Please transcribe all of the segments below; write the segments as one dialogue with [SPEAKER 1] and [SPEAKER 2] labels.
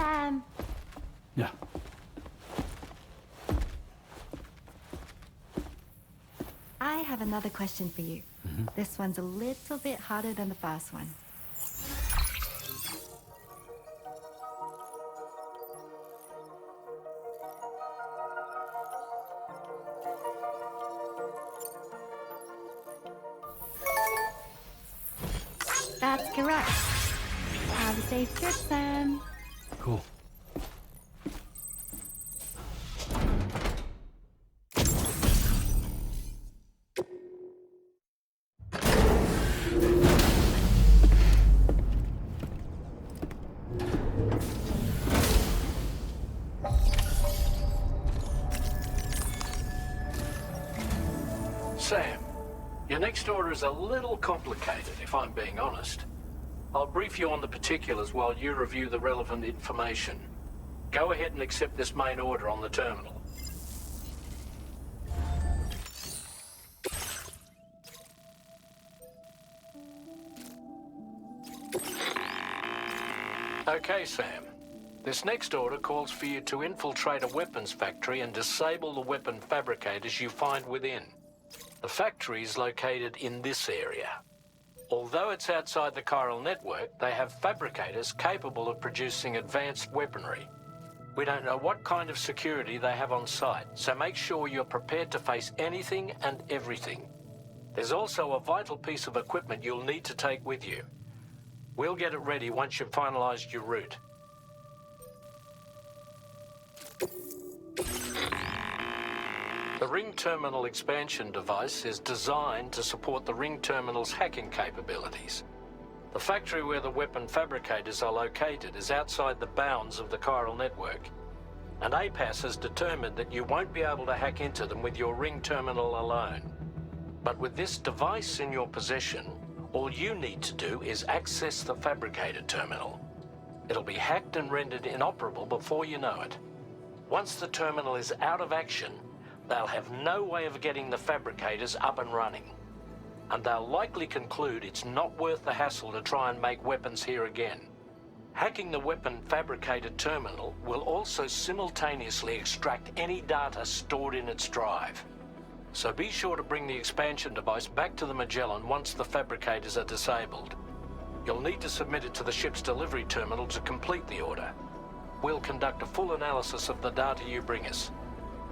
[SPEAKER 1] Sam.
[SPEAKER 2] Yeah.
[SPEAKER 1] I have another question for you. This one's a little bit harder than the first one. That's correct. Have a safe trip, Sam.
[SPEAKER 2] Cool.
[SPEAKER 3] Sam, your next order is a little complicated, if I'm being honest. I'll brief you on the particulars while you review the relevant information. Go ahead and accept this main order on the terminal. Okay, Sam. This next order calls for you to infiltrate a weapons factory and disable the weapon fabricators you find within. The factory is located in this area. Although it's outside the chiral network, they have fabricators capable of producing advanced weaponry. We don't know what kind of security they have on site, so make sure you're prepared to face anything and everything. There's also a vital piece of equipment you'll need to take with you. We'll get it ready once you've finalized your route. The Ring Terminal expansion device is designed to support the Ring Terminal's hacking capabilities. The factory where the weapon fabricators are located is outside the bounds of the chiral network, and APAS has determined that you won't be able to hack into them with your Ring Terminal alone. But with this device in your possession, all you need to do is access the fabricator terminal. It'll be hacked and rendered inoperable before you know it. Once the terminal is out of action, they'll have no way of getting the fabricators up and running. And they'll likely conclude it's not worth the hassle to try and make weapons here again. Hacking the weapon fabricator terminal will also simultaneously extract any data stored in its drive. So be sure to bring the expansion device back to the Magellan once the fabricators are disabled. You'll need to submit it to the ship's delivery terminal to complete the order. We'll conduct a full analysis of the data you bring us.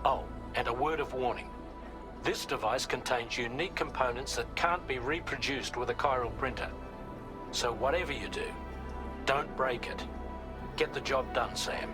[SPEAKER 3] Oh, and a word of warning. This device contains unique components that can't be reproduced with a chiral printer. So whatever you do, don't break it. Get the job done, Sam.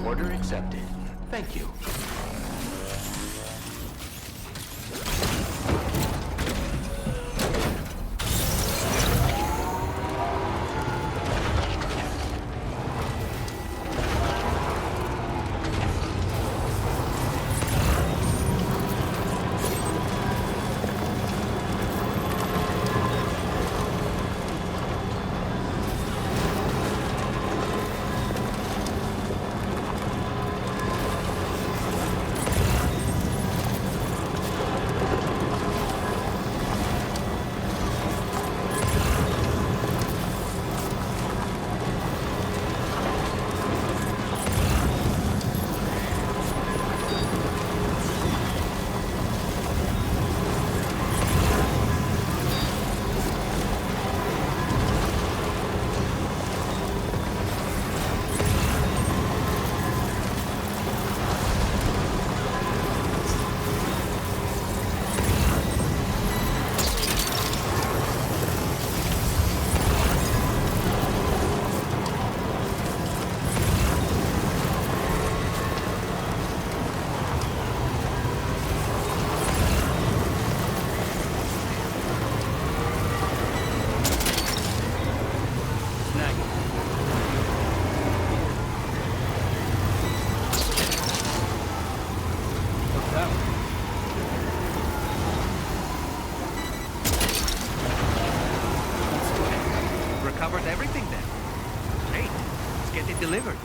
[SPEAKER 4] Order accepted. Thank you.
[SPEAKER 2] That's everything then. Great. Let's get it delivered.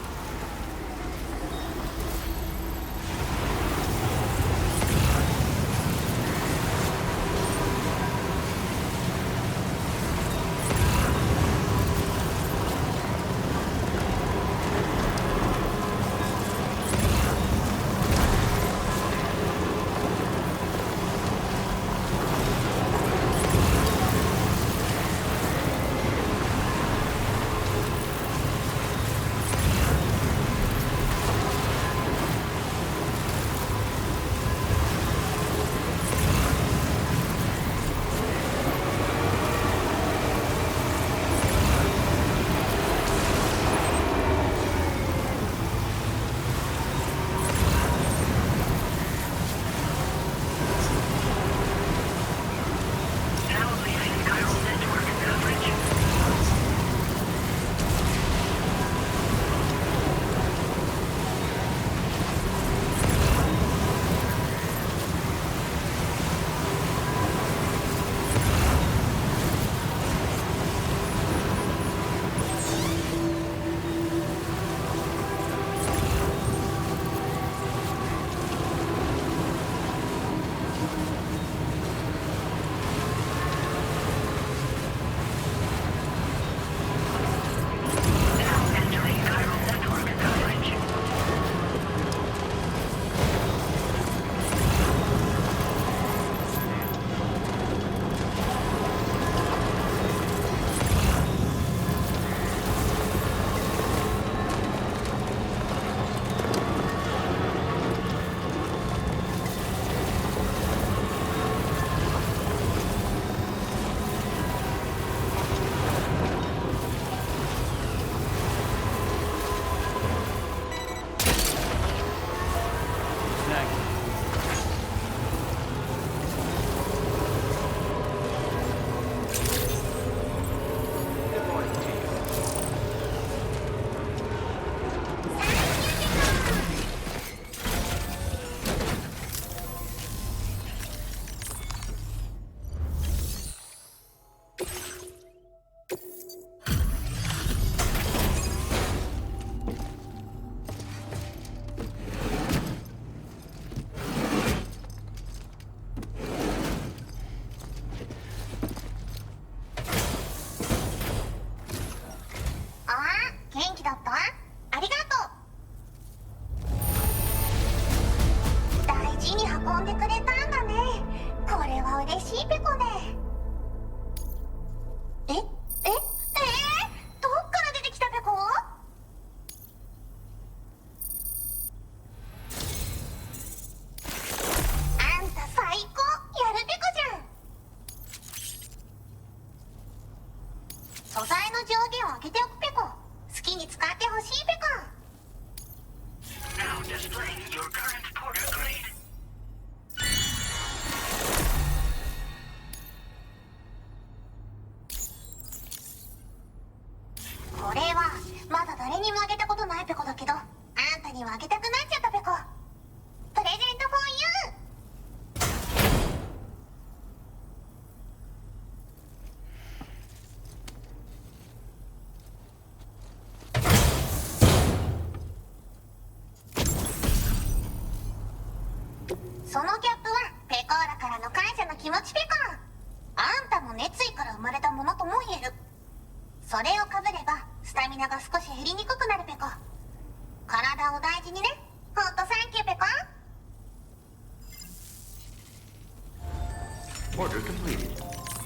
[SPEAKER 4] Order completed.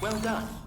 [SPEAKER 4] Well done.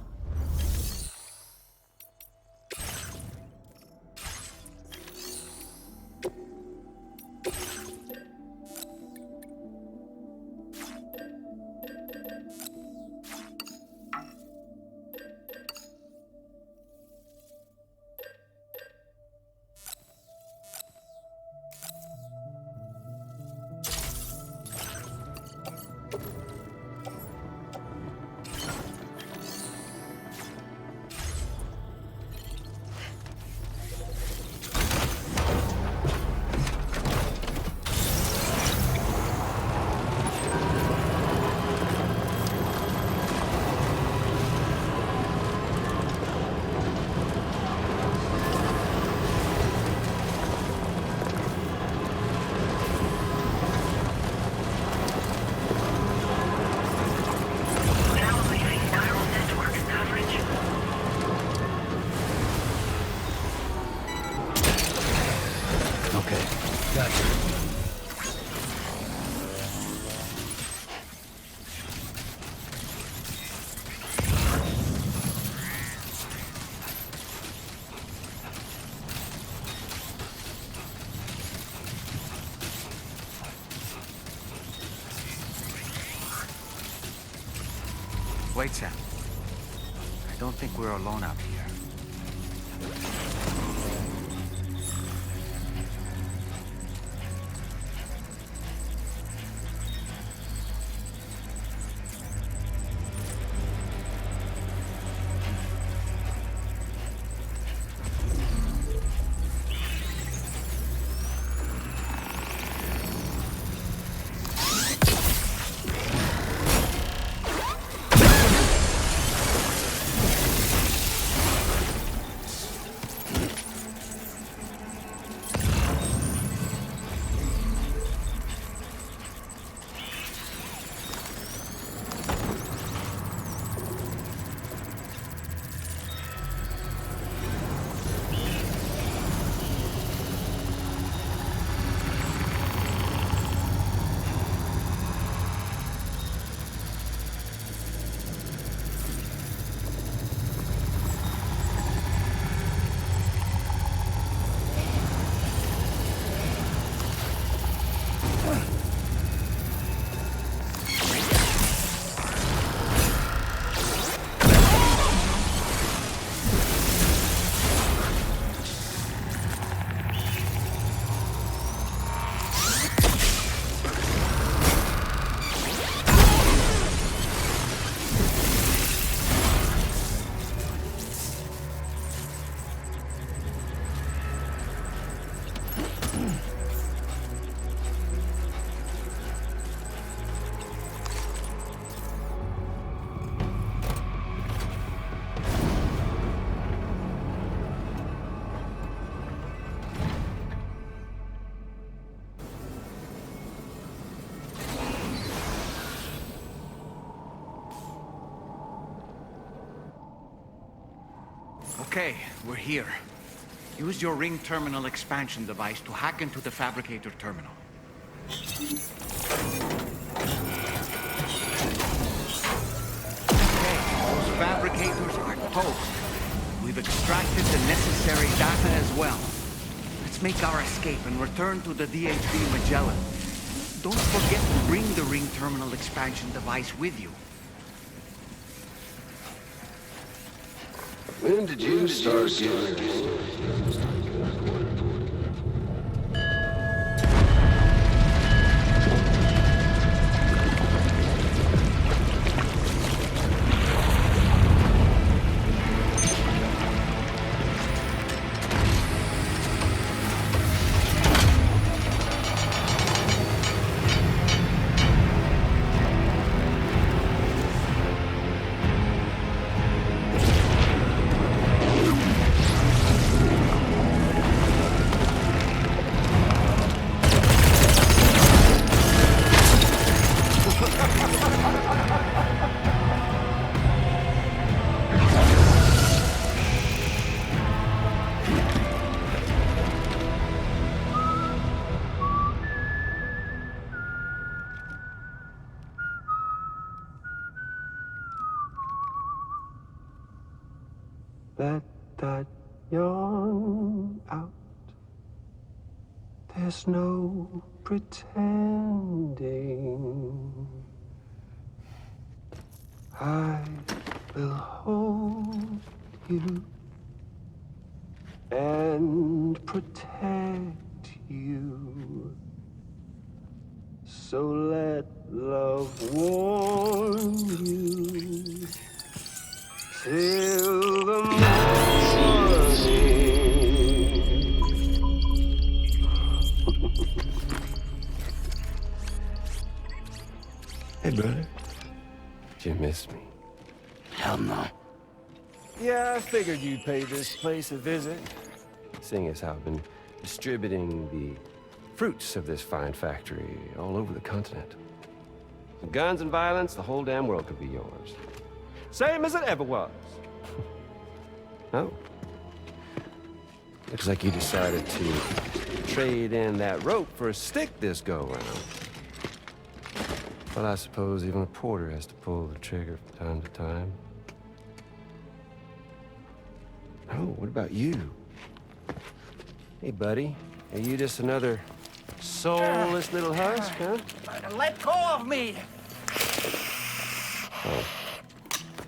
[SPEAKER 5] Wait, Sam. I don't think we're alone out here. Okay, we're here. Use your ring terminal expansion device to hack into the fabricator terminal. Okay, those fabricators are toast. We've extracted the necessary data as well. Let's make our escape and return to the DHV Magellan. Don't forget to bring the ring terminal expansion device with you.
[SPEAKER 6] When did you start giving?
[SPEAKER 7] Let that yawn out. There's no pretending. I will hold you and protect you. So let love warm you till the morning.
[SPEAKER 6] Hey, brother. Did you miss me?
[SPEAKER 5] Hell no.
[SPEAKER 7] Yeah, I figured you'd pay this place a visit.
[SPEAKER 6] Seeing as how I've been distributing the fruits of this fine factory all over the continent. With guns and violence, the whole damn world could be yours. Same as it ever was. Oh. Looks like you decided to trade in that rope for a stick this go-round. Well, I suppose even a porter has to pull the trigger from time to time. Oh, what about you? Hey, buddy. Are you just another soulless little husk, huh?
[SPEAKER 5] Let go of me!
[SPEAKER 6] Oh.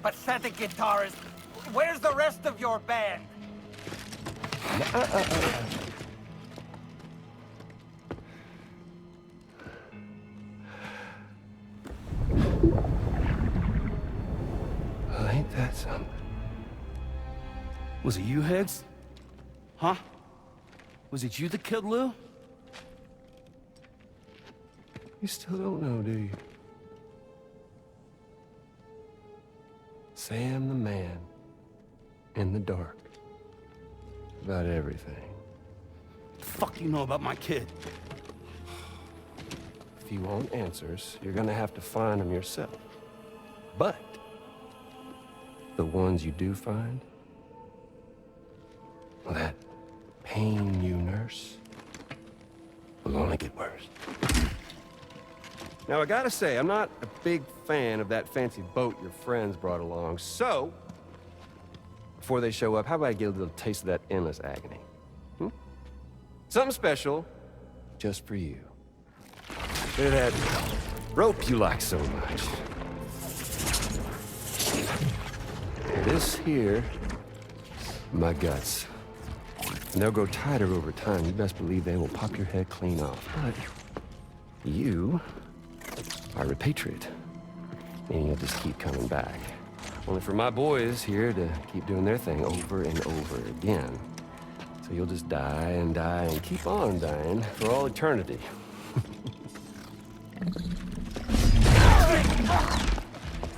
[SPEAKER 5] pathetic guitarist. Where's the rest of your band?
[SPEAKER 6] Well, ain't that something?
[SPEAKER 8] Was it you, Higgs? Huh? Was it you that killed Lou?
[SPEAKER 6] You still don't know, do you? Sam the man in the dark about everything.
[SPEAKER 8] The fuck you know about my kid?
[SPEAKER 6] If you want answers, you're gonna have to find them yourself. But the ones you do find, well, that pain you nurse will only get worse. Now, I gotta say, I'm not a big fan of that fancy boat your friends brought along, so before they show up, how about I get a little taste of that endless agony? Something special just for you. Bit of that rope you like so much. This here, my guts. And they'll grow tighter over time. You best believe they will pop your head clean off. But you are a patriot, meaning you'll just keep coming back. Only for my boys here to keep doing their thing over and over again. So you'll just die and die and keep on dying for all eternity.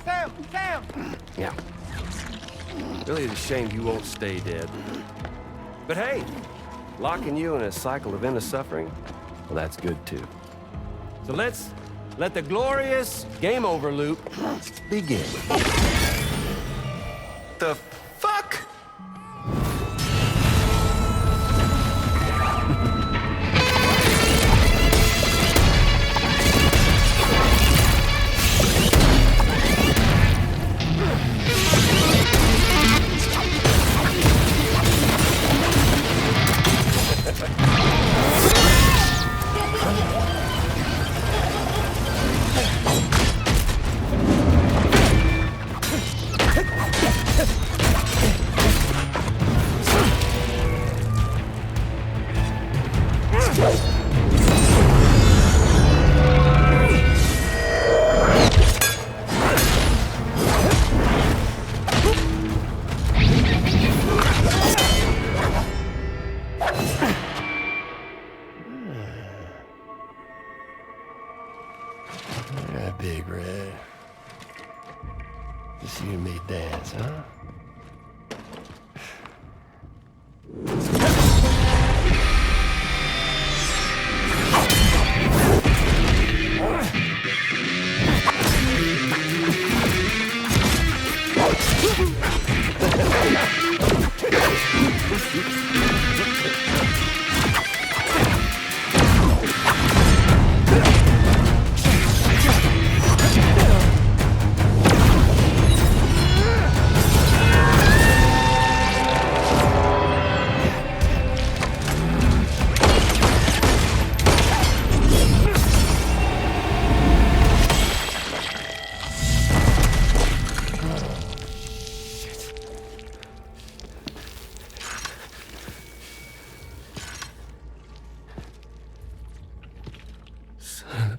[SPEAKER 5] Sam!
[SPEAKER 6] Yeah. Really, it's a shame you won't stay dead. But hey, locking you in a cycle of endless suffering, well, that's good too. So let's let the glorious game over loop begin. The fuck? Yeah, Big Red. Just you and me dance, huh?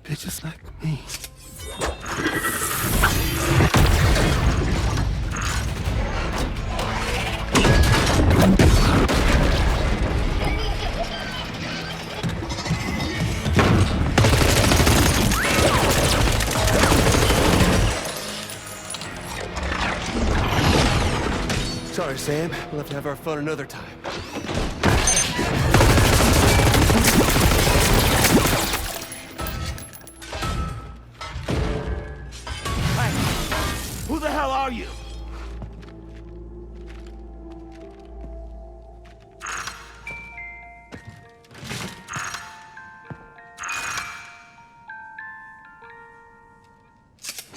[SPEAKER 6] Bitches like me. Sorry, Sam. We'll have to have our fun another time.
[SPEAKER 8] Who the hell are you?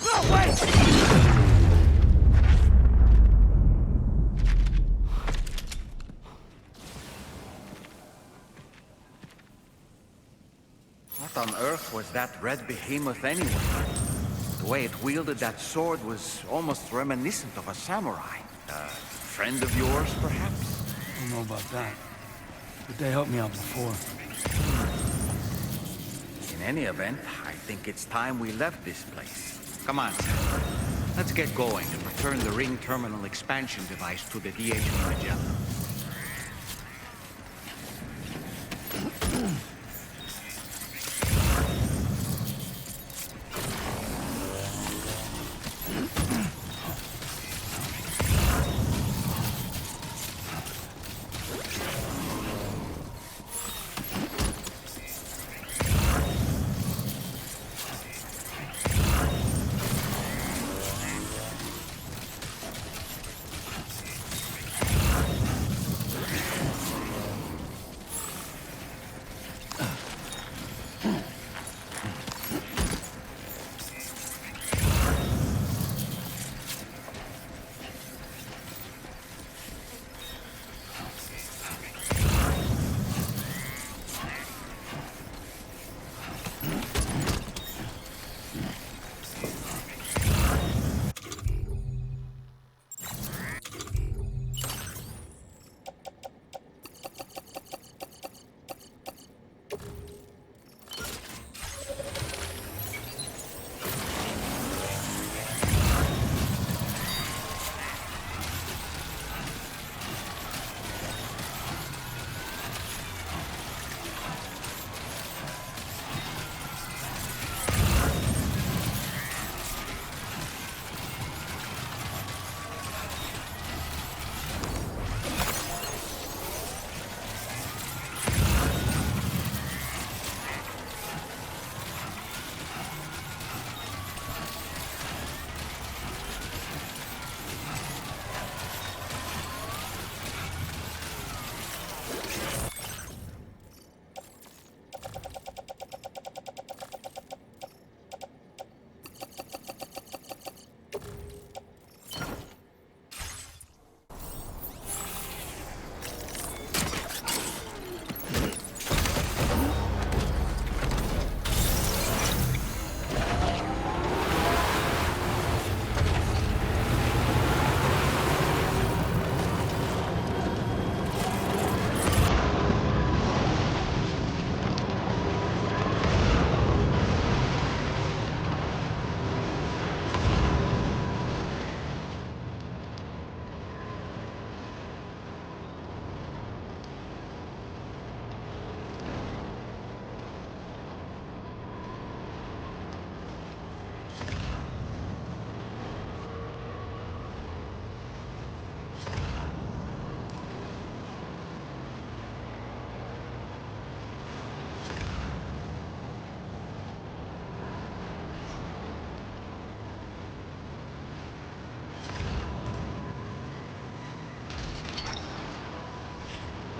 [SPEAKER 8] No, wait!
[SPEAKER 5] What on earth was that red behemoth anyway? The way it wielded that sword was almost reminiscent of a samurai. A friend of yours, perhaps?
[SPEAKER 8] I don't know about that. But they helped me out before.
[SPEAKER 5] In any event, I think it's time we left this place. Come on, Sam. Let's get going and return the ring terminal expansion device to the DHV Magellan.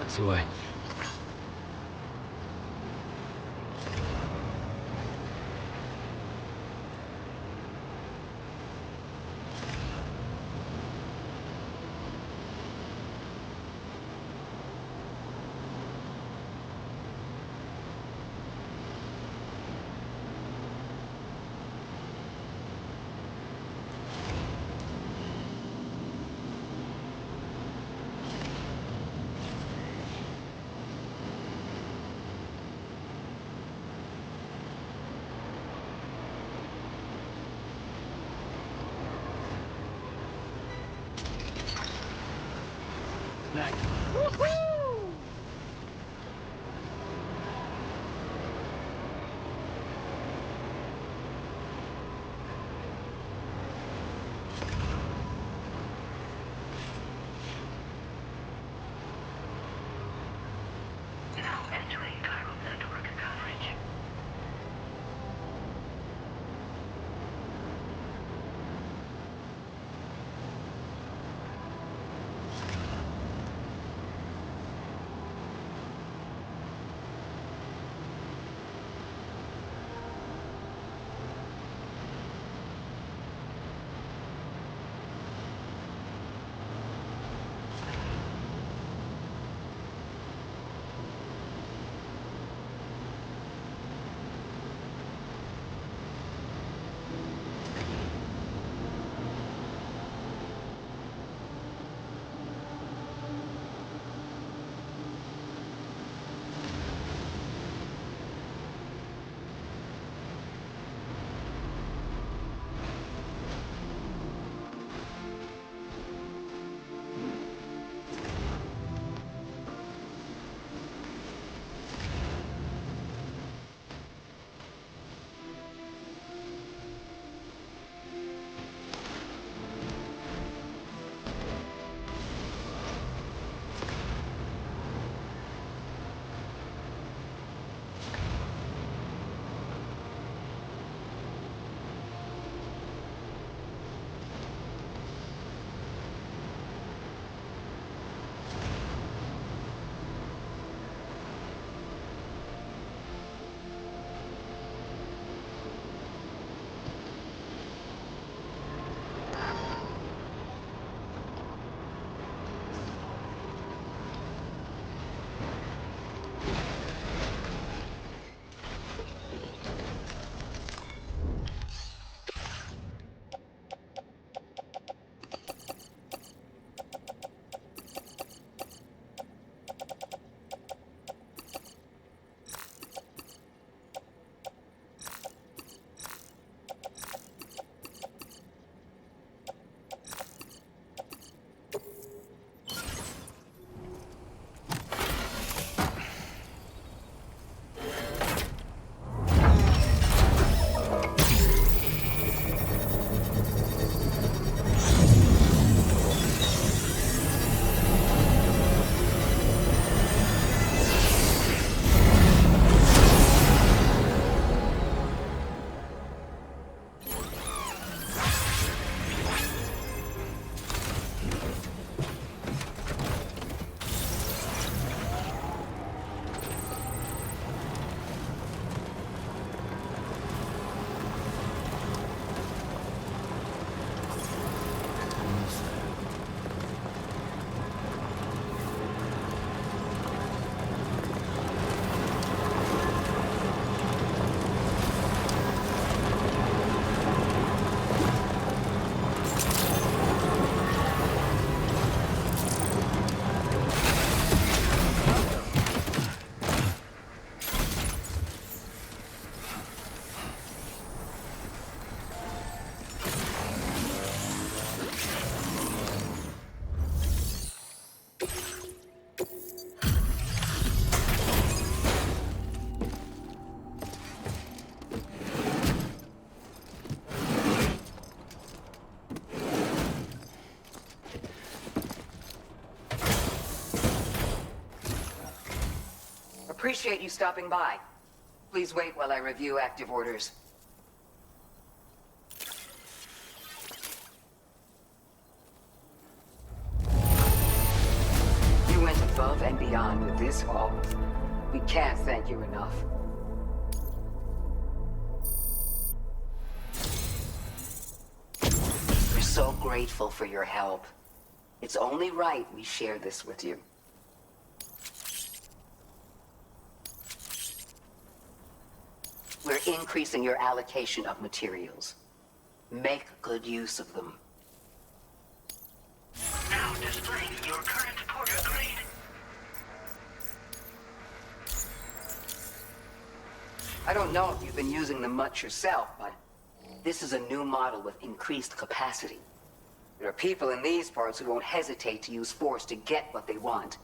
[SPEAKER 2] That's the way.
[SPEAKER 9] Appreciate you stopping by. Please wait while I review active orders. You went above and beyond with this haul. We can't thank you enough. We're so grateful for your help. It's only right we share this with you. We're increasing your allocation of materials. Make good use of them.
[SPEAKER 10] Now displaying your current porter grade.
[SPEAKER 9] I don't know if you've been using them much yourself, but this is a new model with increased capacity. There are people in these parts who won't hesitate to use force to get what they want.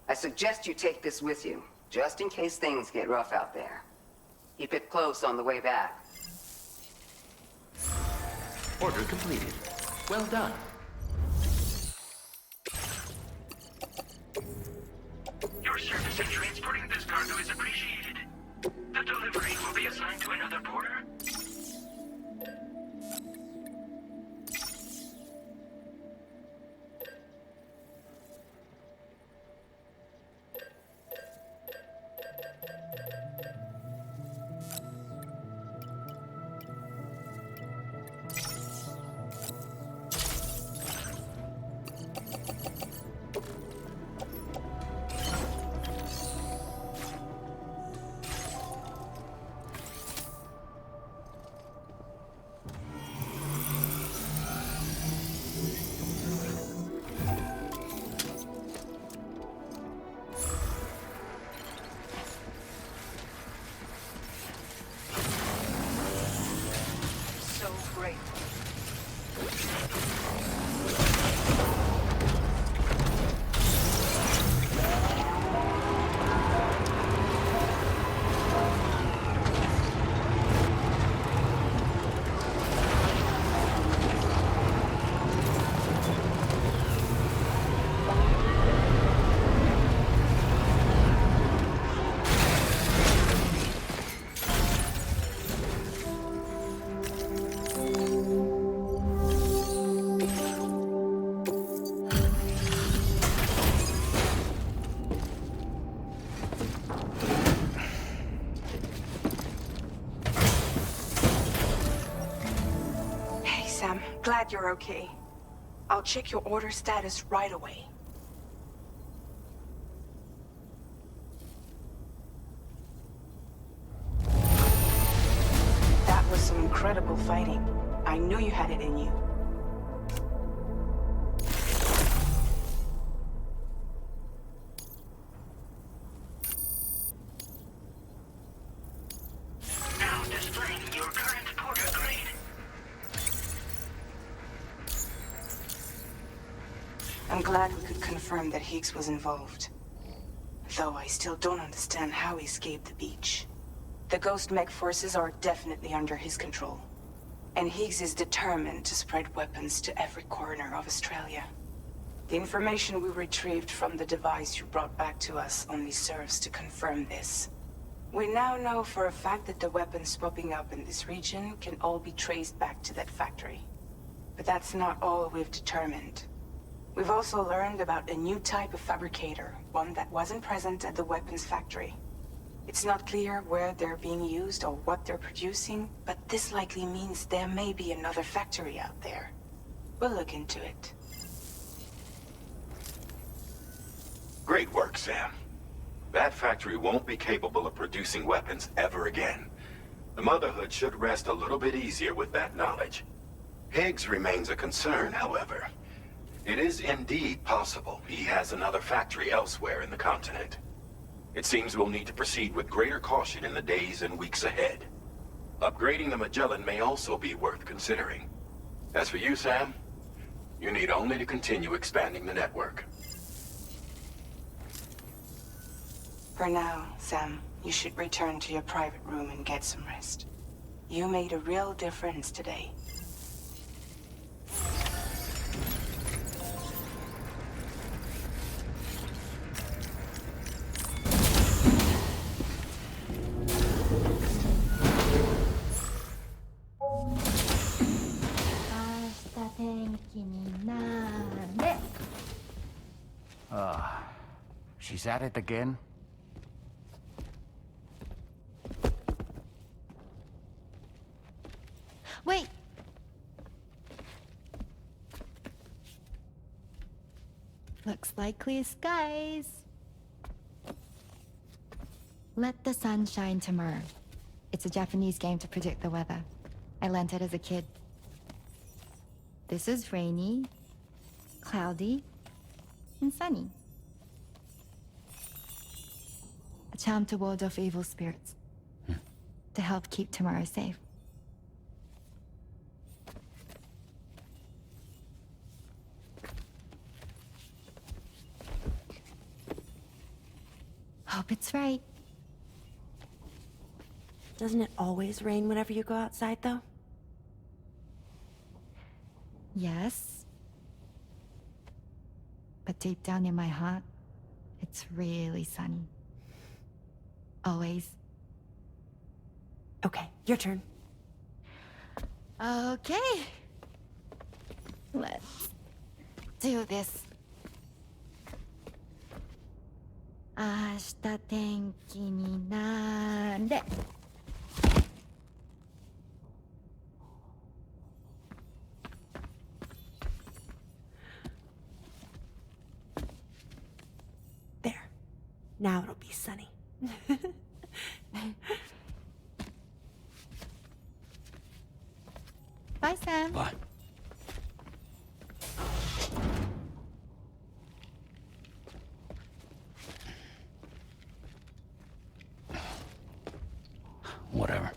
[SPEAKER 9] I suggest you take this with you, just in case things get rough out there. Keep it close on the way back.
[SPEAKER 4] Order completed. Well done.
[SPEAKER 10] Your service in transporting this cargo is appreciated. The delivery will be assigned to another porter.
[SPEAKER 11] Glad you're okay. I'll check your order status right away. That was some incredible fighting. I knew you had it in you.
[SPEAKER 10] Now displaying your current porter grade.
[SPEAKER 11] I'm glad we could confirm that Higgs was involved. Though I still don't understand how he escaped the beach. The Ghost Mech forces are definitely under his control. And Higgs is determined to spread weapons to every corner of Australia. The information we retrieved from the device you brought back to us only serves to confirm this. We now know for a fact that the weapons popping up in this region can all be traced back to that factory. But that's not all we've determined. We've also learned about a new type of fabricator, one that wasn't present at the weapons factory. It's not clear where they're being used or what they're producing, but this likely means there may be another factory out there. We'll look into it.
[SPEAKER 12] Great work, Sam. That factory won't be capable of producing weapons ever again. The Motherhood should rest a little bit easier with that knowledge. Higgs remains a concern, however. It is indeed possible he has another factory elsewhere in the continent. It seems we'll need to proceed with greater caution in the days and weeks ahead. Upgrading the Magellan may also be worth considering. As for you, Sam, you need only to continue expanding the network.
[SPEAKER 11] For now, Sam, you should return to your private room and get some rest. You made a real difference today.
[SPEAKER 5] She's at it again?
[SPEAKER 1] Wait! Looks like clear skies. Let the sun shine tomorrow. It's a Japanese game to predict the weather. I learned it as a kid. This is rainy, cloudy, and sunny. A charm to ward off evil spirits. To help keep tomorrow safe. Hope it's right.
[SPEAKER 13] Doesn't it always rain whenever you go outside, though?
[SPEAKER 1] Yes. But deep down in my heart, it's really sunny. Always.
[SPEAKER 13] Okay, your turn.
[SPEAKER 1] Okay. Let's do this. 明日天気になれ。
[SPEAKER 13] There. Now it'll be sunny.
[SPEAKER 1] Bye, Sam.
[SPEAKER 8] Bye. Whatever.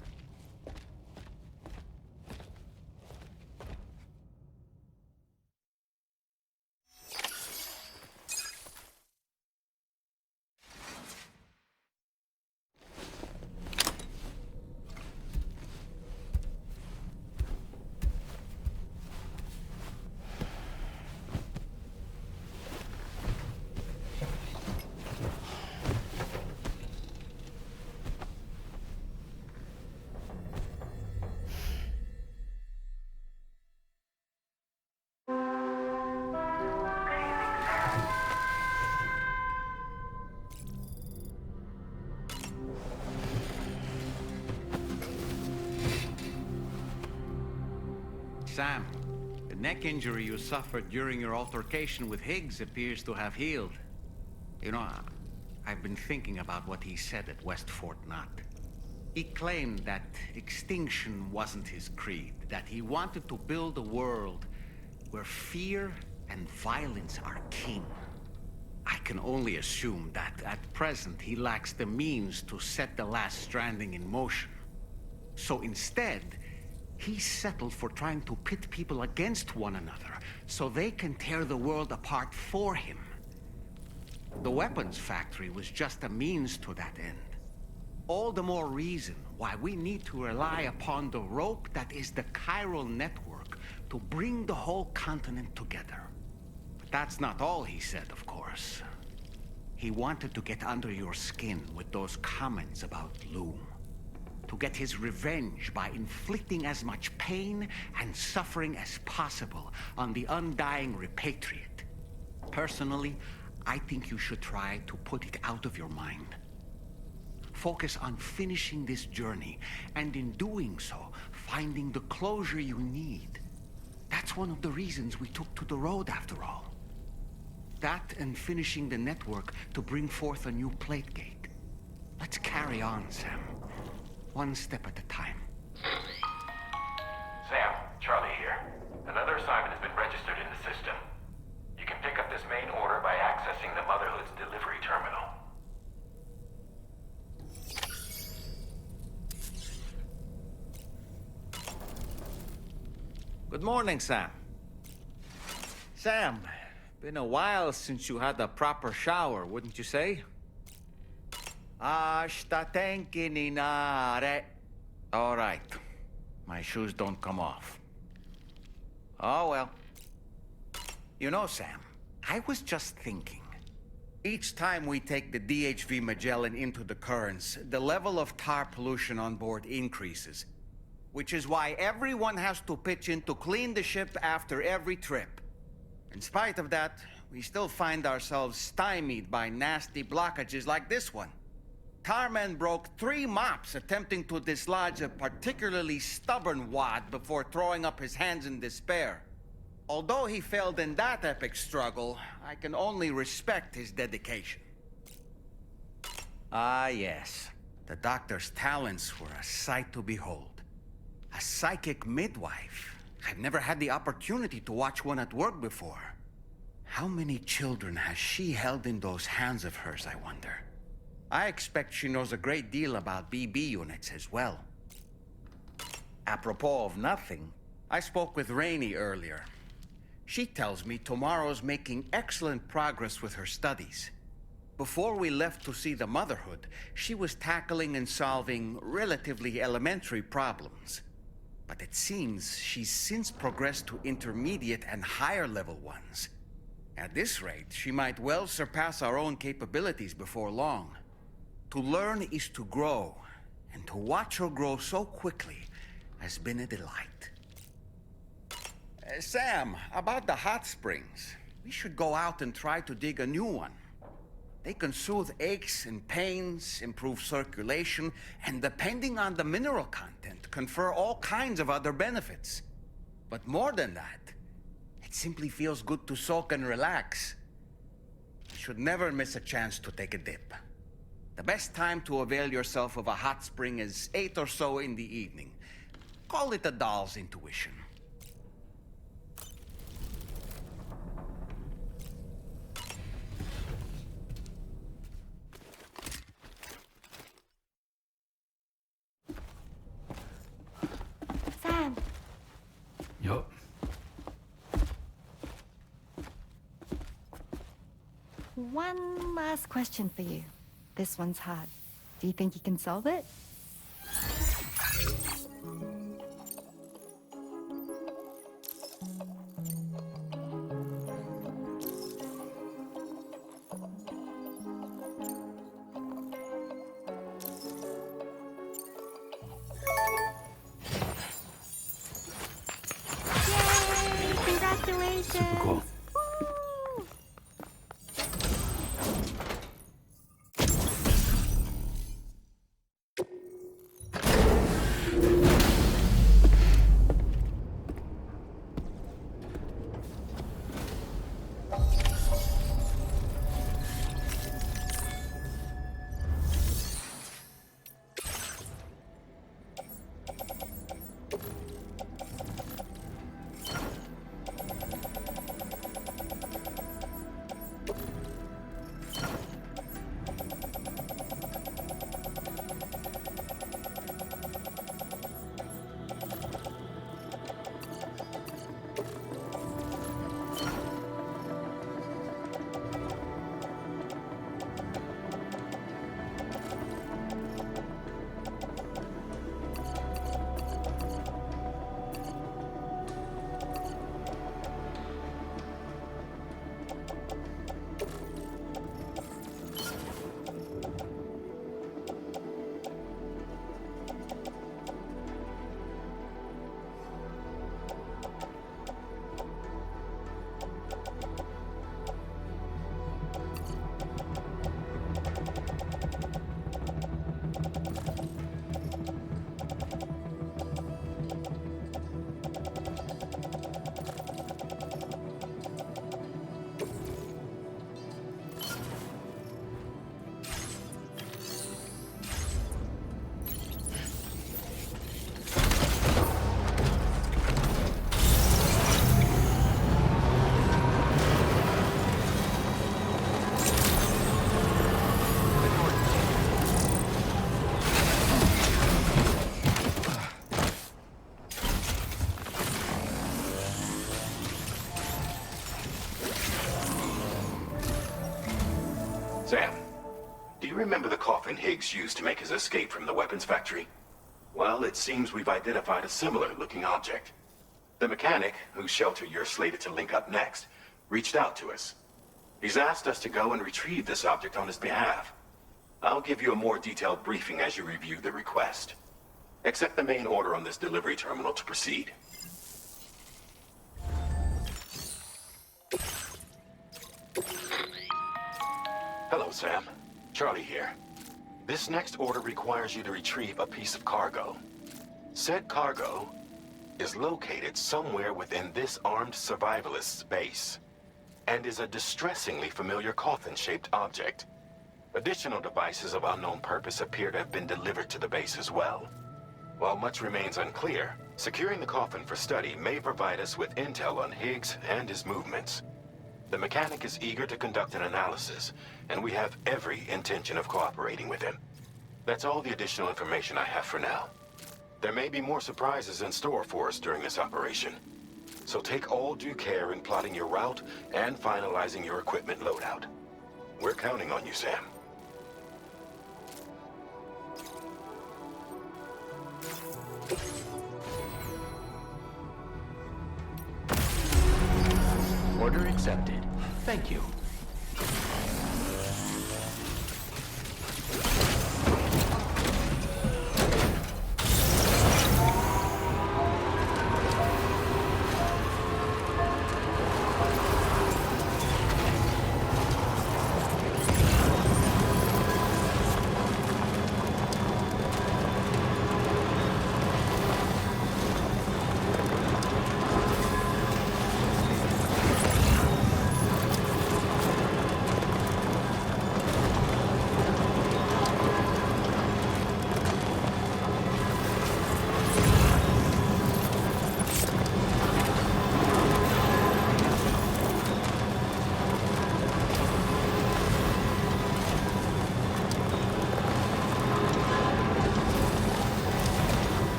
[SPEAKER 5] Sam, the neck injury you suffered during your altercation with Higgs appears to have healed. You know, I've been thinking about what he said at West Fort Knot. He claimed that extinction wasn't his creed, that he wanted to build a world where fear and violence are king. I can only assume that at present he lacks the means to set the last stranding in motion. So instead, he settled for trying to pit people against one another so they can tear the world apart for him. The weapons factory was just a means to that end. All the more reason why we need to rely upon the rope that is the chiral network to bring the whole continent together. But that's not all he said, of course. He wanted to get under your skin with those comments about Loom. To get his revenge by inflicting as much pain and suffering as possible on the undying repatriate. Personally, I think you should try to put it out of your mind. Focus on finishing this journey, and in doing so, finding the closure you need. That's one of the reasons we took to the road, after all. That and finishing the network to bring forth a new plate gate. Let's carry on, Sam. One step at a time.
[SPEAKER 10] Sam, Charlie here. Another assignment has been registered in the system. You can pick up this main order by accessing the Motherhood's delivery terminal.
[SPEAKER 5] Good morning, Sam. Sam, been a while since you had a proper shower, wouldn't you say? Ashita tenki ni nare. All right. My shoes don't come off. Oh, well. You know, Sam, I was just thinking. Each time we take the DHV Magellan into the currents, the level of tar pollution on board increases. Which is why everyone has to pitch in to clean the ship after every trip. In spite of that, we still find ourselves stymied by nasty blockages like this one. Tarman broke 3 mops attempting to dislodge a particularly stubborn wad before throwing up his hands in despair. Although he failed in that epic struggle, I can only respect his dedication. Ah, yes. The doctor's talents were a sight to behold. A psychic midwife. I've never had the opportunity to watch one at work before. How many children has she held in those hands of hers, I wonder? I expect she knows a great deal about BB units as well. Apropos of nothing, I spoke with Rainey earlier. She tells me Tomorrow's making excellent progress with her studies. Before we left to see the Motherhood, she was tackling and solving relatively elementary problems. But it seems she's since progressed to intermediate and higher level ones. At this rate, she might well surpass our own capabilities before long. To learn is to grow, and to watch her grow so quickly has been a delight. Sam, about the hot springs. We should go out and try to dig a new one. They can soothe aches and pains, improve circulation, and depending on the mineral content, confer all kinds of other benefits. But more than that, it simply feels good to soak and relax. You should never miss a chance to take a dip. The best time to avail yourself of a hot spring is 8 or so in the evening. Call it a doll's intuition.
[SPEAKER 1] Sam.
[SPEAKER 8] Yup.
[SPEAKER 1] One last question for you. This one's hard. Do you think you can solve it? Yay! Congratulations!
[SPEAKER 8] Super cool.
[SPEAKER 12] Sam, do you remember the coffin Higgs used to make his escape from the weapons factory? Well, it seems we've identified a similar-looking object. The mechanic, whose shelter you're slated to link up next, reached out to us. He's asked us to go and retrieve this object on his behalf. I'll give you a more detailed briefing as you review the request. Accept the main order on this delivery terminal to proceed. Hello, Sam. Charlie here. This next order requires you to retrieve a piece of cargo. Said cargo is located somewhere within this armed survivalist's base, and is a distressingly familiar coffin-shaped object. Additional devices of unknown purpose appear to have been delivered to the base as well. While much remains unclear, securing the coffin for study may provide us with intel on Higgs and his movements. The mechanic is eager to conduct an analysis, and we have every intention of cooperating with him. That's all the additional information I have for now. There may be more surprises in store for us during this operation, so take all due care in plotting your route and finalizing your equipment loadout. We're counting on you, Sam.
[SPEAKER 4] Order accepted. Thank you.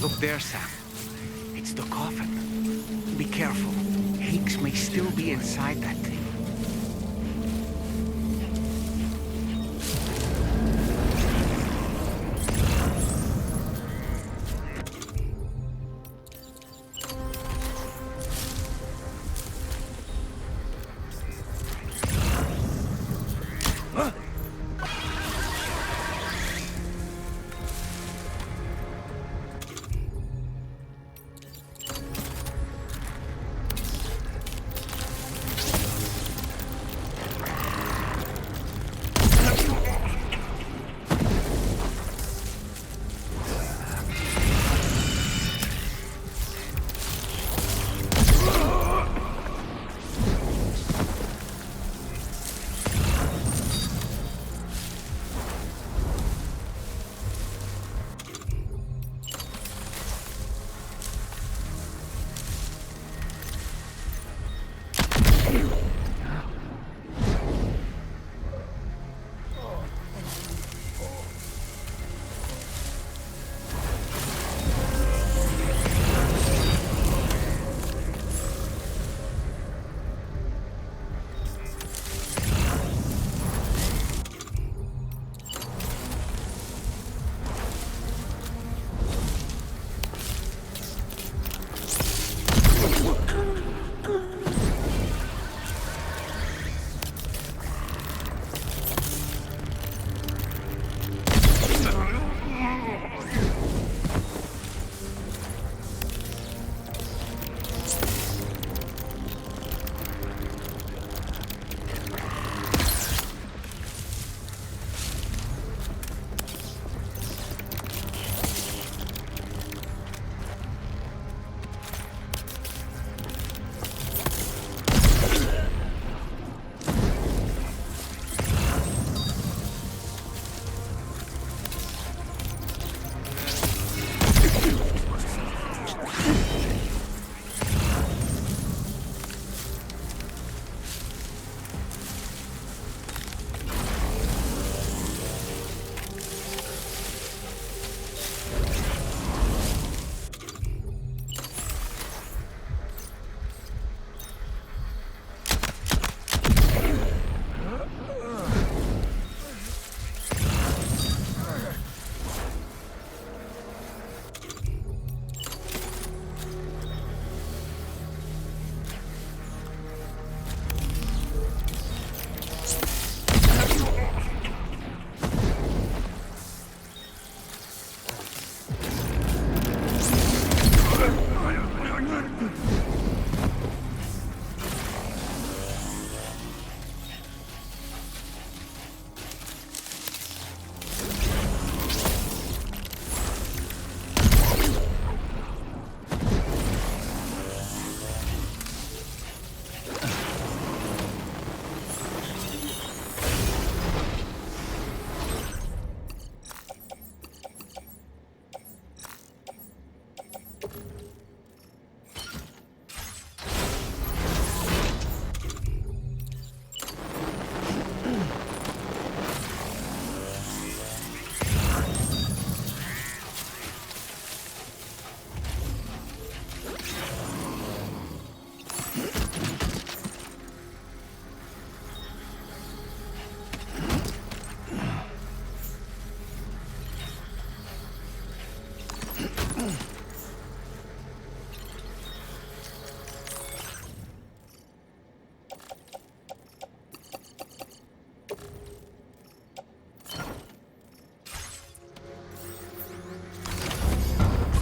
[SPEAKER 5] Look there, Sam. It's the coffin. Be careful. Higgs may still be inside that thing.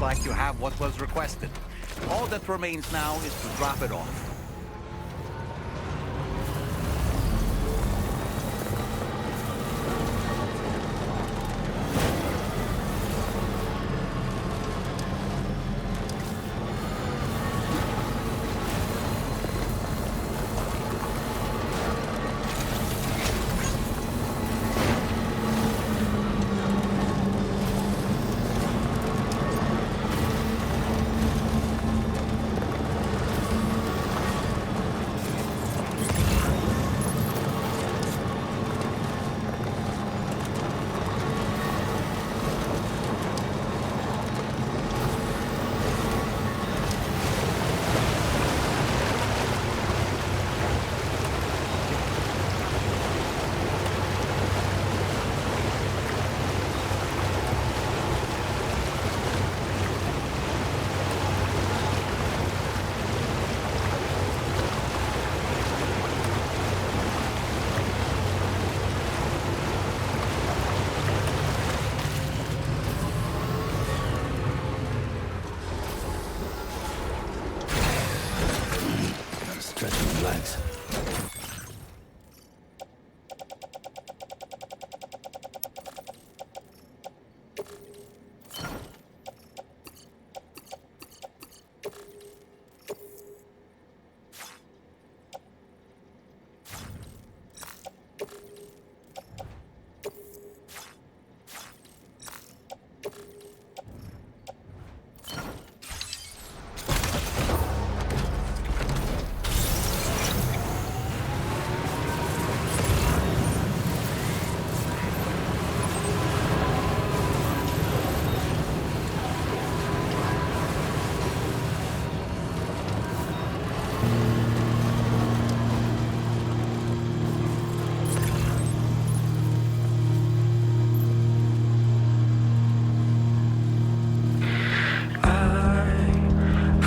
[SPEAKER 5] Like you have what was requested. All that remains now is to drop it off.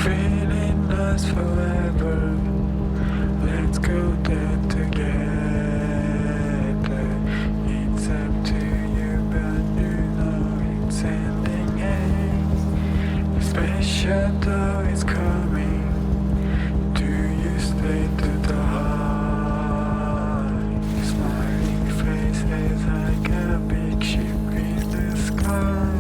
[SPEAKER 14] feeling lasts forever. Let's go there together. It's up to you, but you know it's ending. The space shuttle is coming. Do you stay to die? Smiling faces like a big ship in the sky.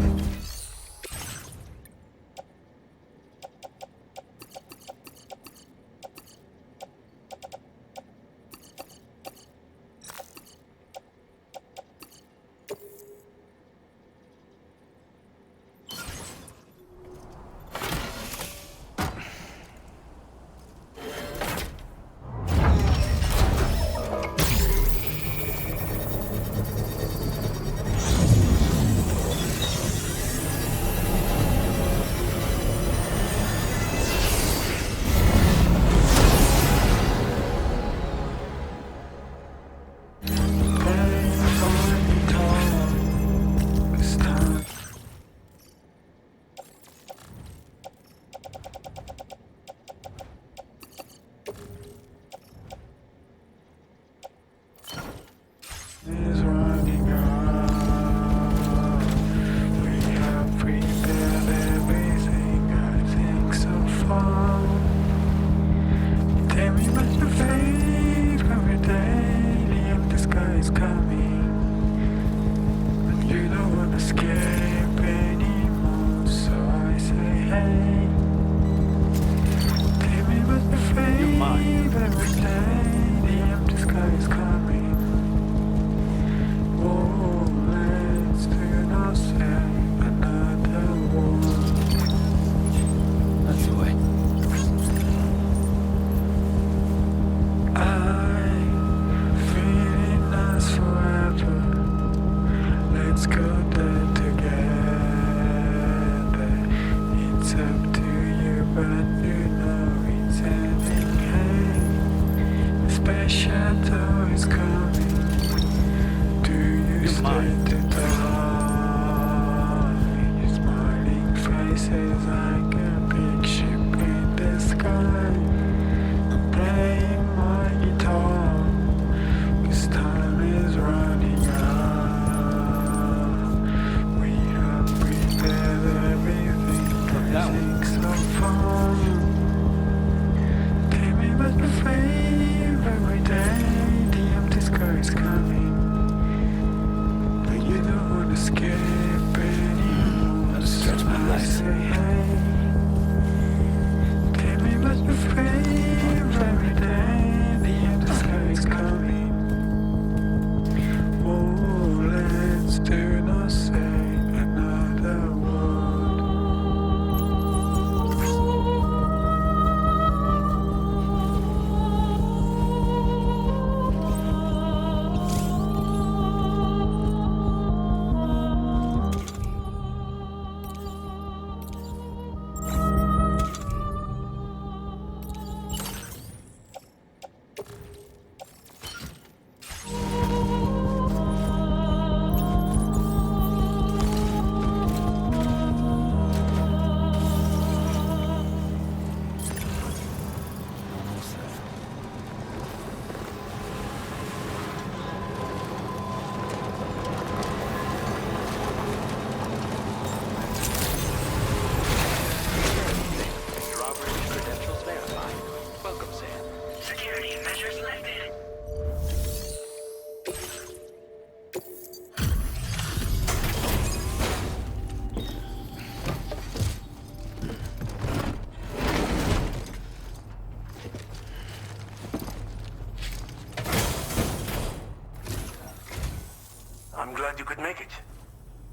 [SPEAKER 15] Glad you could make it.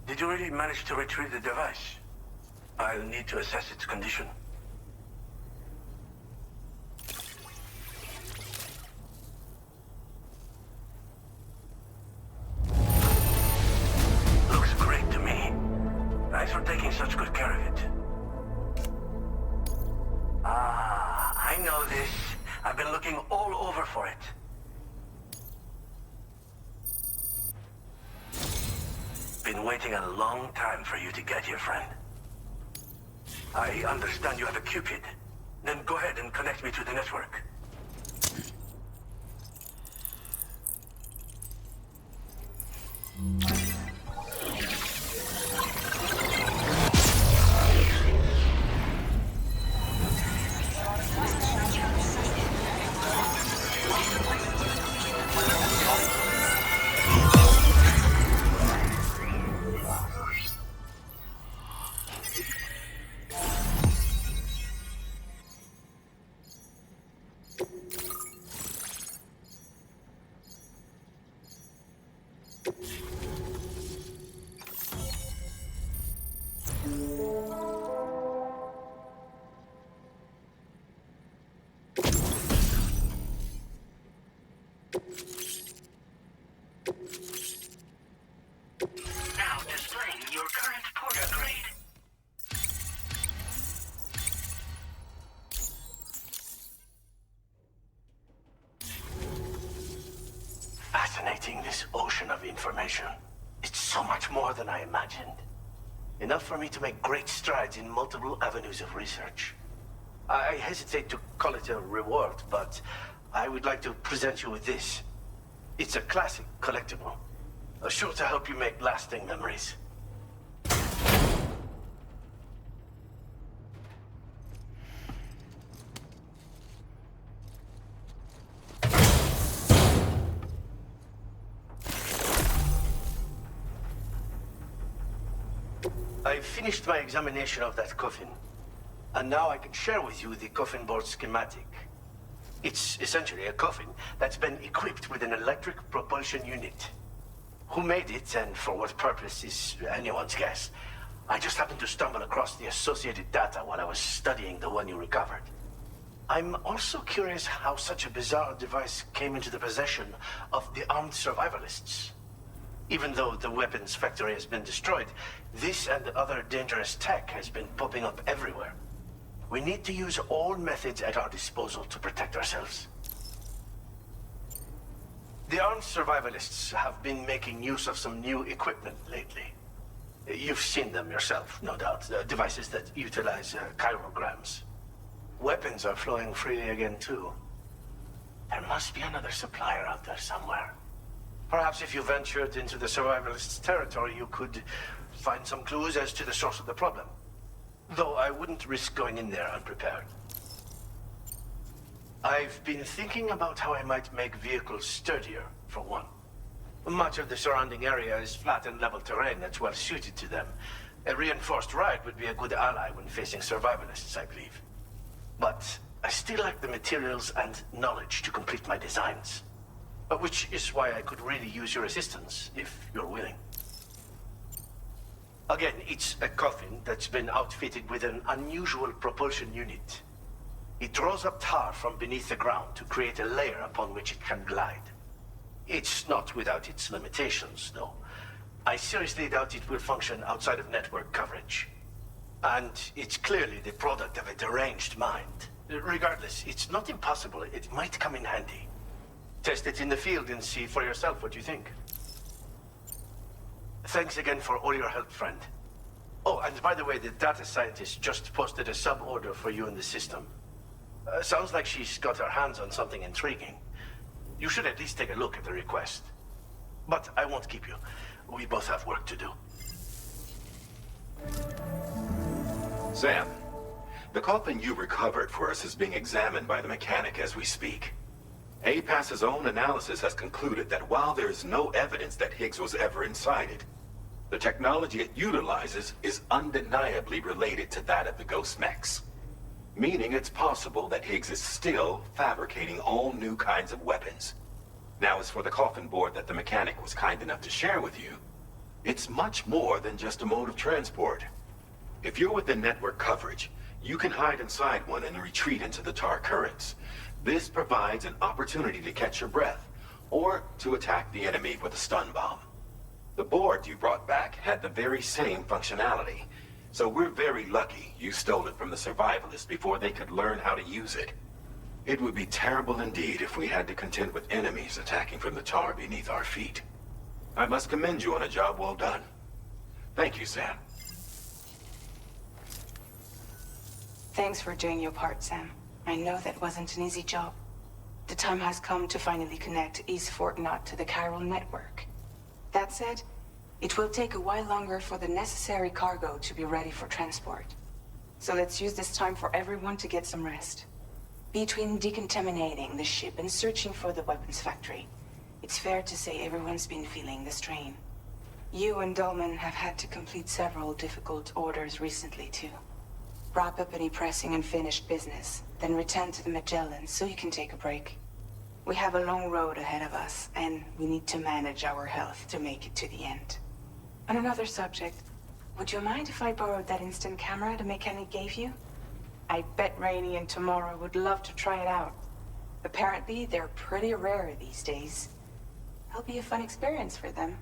[SPEAKER 15] Did you really manage to retrieve the device? I'll need to assess its condition. Looks great to me. Thanks for taking such good care of it. Ah, I know this. I've been looking all over for it. Been waiting a long time for you to get here, friend. I understand you have a Cupid. Then go ahead and connect me to the network. Now displaying your current port upgrade. Fascinating, this ocean of information. It's so much more than I imagined. Enough for me to make great strides in multiple avenues of research. I hesitate to call it a reward, but I would like to present you with this. It's a classic collectible, sure to help you make lasting memories. I finished my examination of that coffin, and now I can share with you the coffin board schematic. It's essentially a coffin that's been equipped with an electric propulsion unit. Who made it and for what purpose is anyone's guess. I just happened to stumble across the associated data while I was studying the one you recovered. I'm also curious how such a bizarre device came into the possession of the armed survivalists. Even though the weapons factory has been destroyed, this and other dangerous tech has been popping up everywhere. We need to use all methods at our disposal to protect ourselves. The armed survivalists have been making use of some new equipment lately. You've seen them yourself, no doubt. Devices that utilize chirograms. Weapons are flowing freely again, too. There must be another supplier out there somewhere. Perhaps if you ventured into the survivalists' territory, you could find some clues as to the source of the problem. Though I wouldn't risk going in there unprepared. I've been thinking about how I might make vehicles sturdier, for one. Much of the surrounding area is flat and level terrain that's well suited to them. A reinforced ride would be a good ally when facing survivalists, I believe. But I still lack the materials and knowledge to complete my designs. Which is why I could really use your assistance, if you're willing. Again, it's a coffin that's been outfitted with an unusual propulsion unit. It draws up tar from beneath the ground to create a layer upon which it can glide. It's not without its limitations, though. I seriously doubt it will function outside of network coverage. And it's clearly the product of a deranged mind. Regardless, it's not impossible. It might come in handy. Test it in the field and see for yourself what you think. Thanks again for all your help, friend. Oh, and by the way, the data scientist just posted a sub-order for you in the system. Sounds like she's got her hands on something intriguing. You should at least take a look at the request. But I won't keep you. We both have work to do.
[SPEAKER 12] Sam, the coffin you recovered for us is being examined by the mechanic as we speak. APAS's own analysis has concluded that while there is no evidence that Higgs was ever inside it, the technology it utilizes is undeniably related to that of the Ghost mechs. Meaning it's possible that Higgs is still fabricating all new kinds of weapons. Now, as for the coffin board that the mechanic was kind enough to share with you, it's much more than just a mode of transport. If you're within network coverage, you can hide inside one and retreat into the tar currents. This provides an opportunity to catch your breath, or to attack the enemy with a stun bomb. The board you brought back had the very same functionality, so we're very lucky you stole it from the survivalists before they could learn how to use it. It would be terrible indeed if we had to contend with enemies attacking from the tar beneath our feet. I must commend you on a job well done. Thank you, Sam.
[SPEAKER 11] Thanks for doing your part, Sam. I know that wasn't an easy job. The time has come to finally connect East Fort Knot to the chiral network. That said, it will take a while longer for the necessary cargo to be ready for transport. So let's use this time for everyone to get some rest. Between decontaminating the ship and searching for the weapons factory, it's fair to say everyone's been feeling the strain. You and Dolman have had to complete several difficult orders recently, too. Wrap up any pressing and finished business, then return to the Magellan so you can take a break. We have a long road ahead of us, and we need to manage our health to make it to the end. On another subject, would you mind if I borrowed that instant camera the mechanic gave you? I bet Rainey and Tomorrow would love to try it out. Apparently, they're pretty rare these days. It'll be a fun experience for them.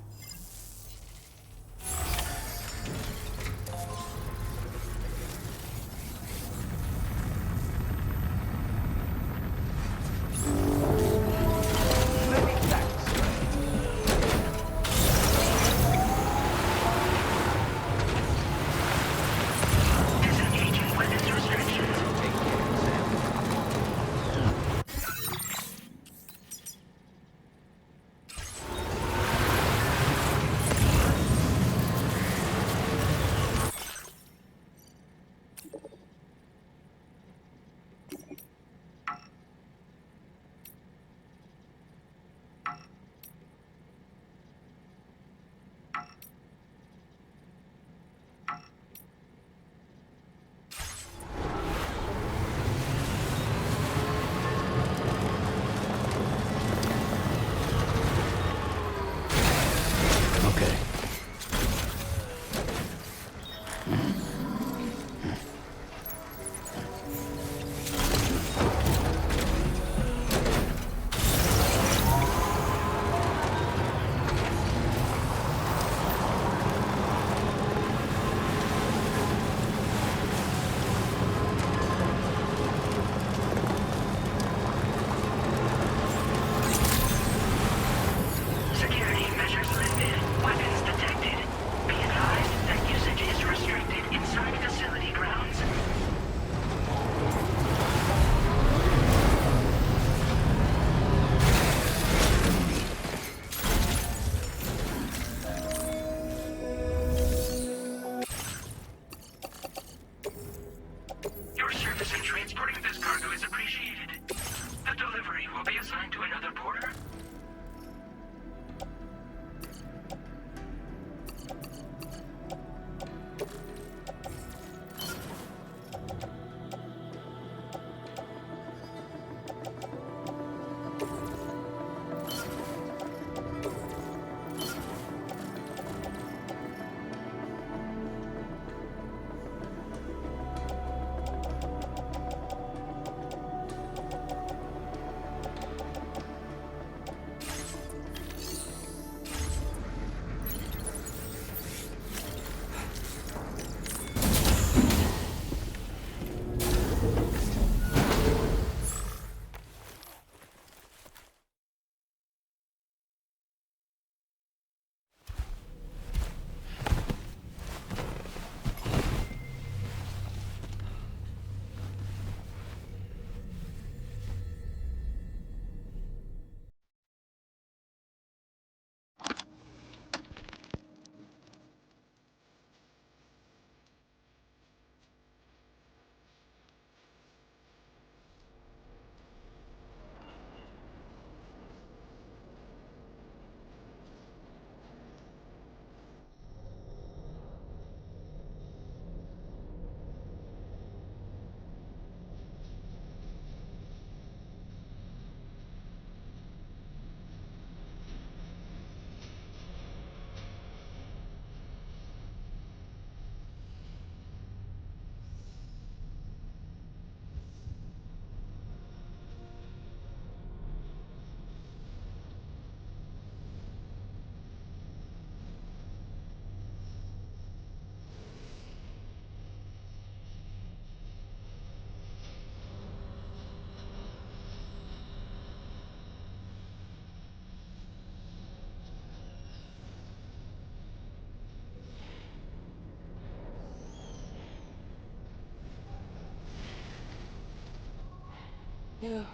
[SPEAKER 11] No.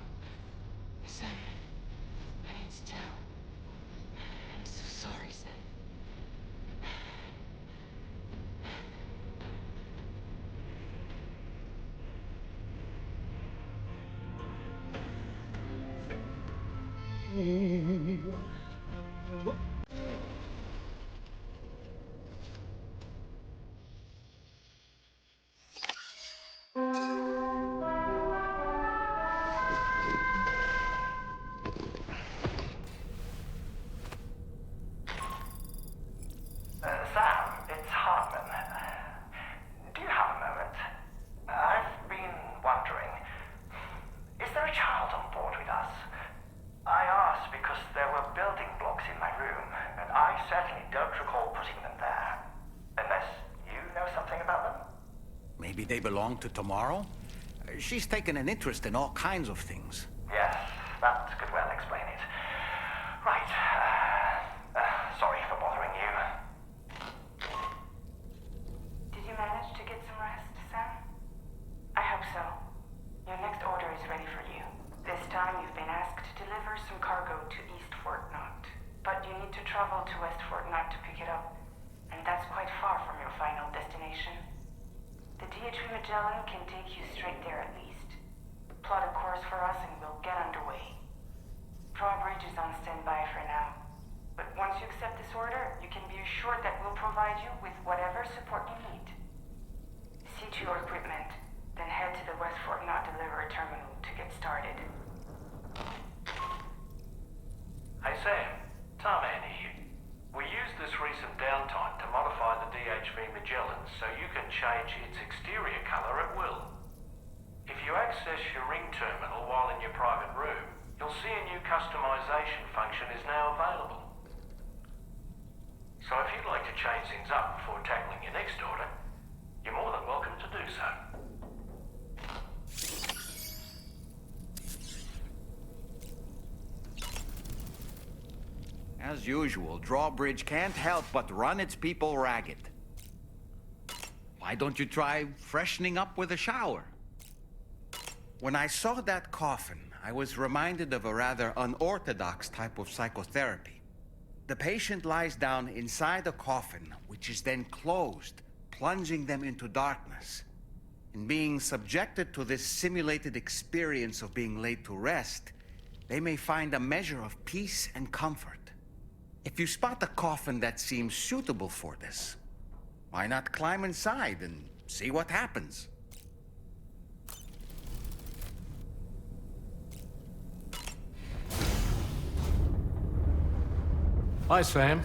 [SPEAKER 11] Sam, I need to tell. I'm so sorry, Sam.
[SPEAKER 10] Sam, it's Hartman. Do you have a moment? I've been wondering, is there a child on board with us? I asked because there were building blocks in my room, and I certainly don't recall putting them there. Unless you know something about them?
[SPEAKER 5] Maybe they belong to Tomorrow? She's taken an interest in all kinds of things.
[SPEAKER 10] Yes, that could well explain it. Right. Sorry for bothering you.
[SPEAKER 11] Did you manage to get some rest, Sam? I hope so. Your next order is ready for you. This time you've been asked to deliver some cargo to East Fort Knott. But you need to travel to West Fort Knott to pick it up. And that's quite far from your final destination. The DHV Magellan can take you straight there at least. Plot a course for us and we'll get underway. Drawbridge is on standby for now. But once you accept this order, you can be assured that we'll provide you with whatever support you need. See to your equipment, then head to the West Fort Knott delivery terminal to get started.
[SPEAKER 3] Hey Sam, Tarman here. We used this recent downtime to modify the DHV Magellan so you can change its exterior colour at will. If you access your ring terminal while in your private room, you'll see a new customization function is now available. So if you'd like to change things up before tackling your next order, you're more than welcome to do so.
[SPEAKER 5] As usual, Drawbridge can't help but run its people ragged. Why don't you try freshening up with a shower? When I saw that coffin, I was reminded of a rather unorthodox type of psychotherapy. The patient lies down inside a coffin, which is then closed, plunging them into darkness. In being subjected to this simulated experience of being laid to rest, they may find a measure of peace and comfort. If you spot a coffin that seems suitable for this, why not climb inside and see what happens?
[SPEAKER 3] Hi Sam.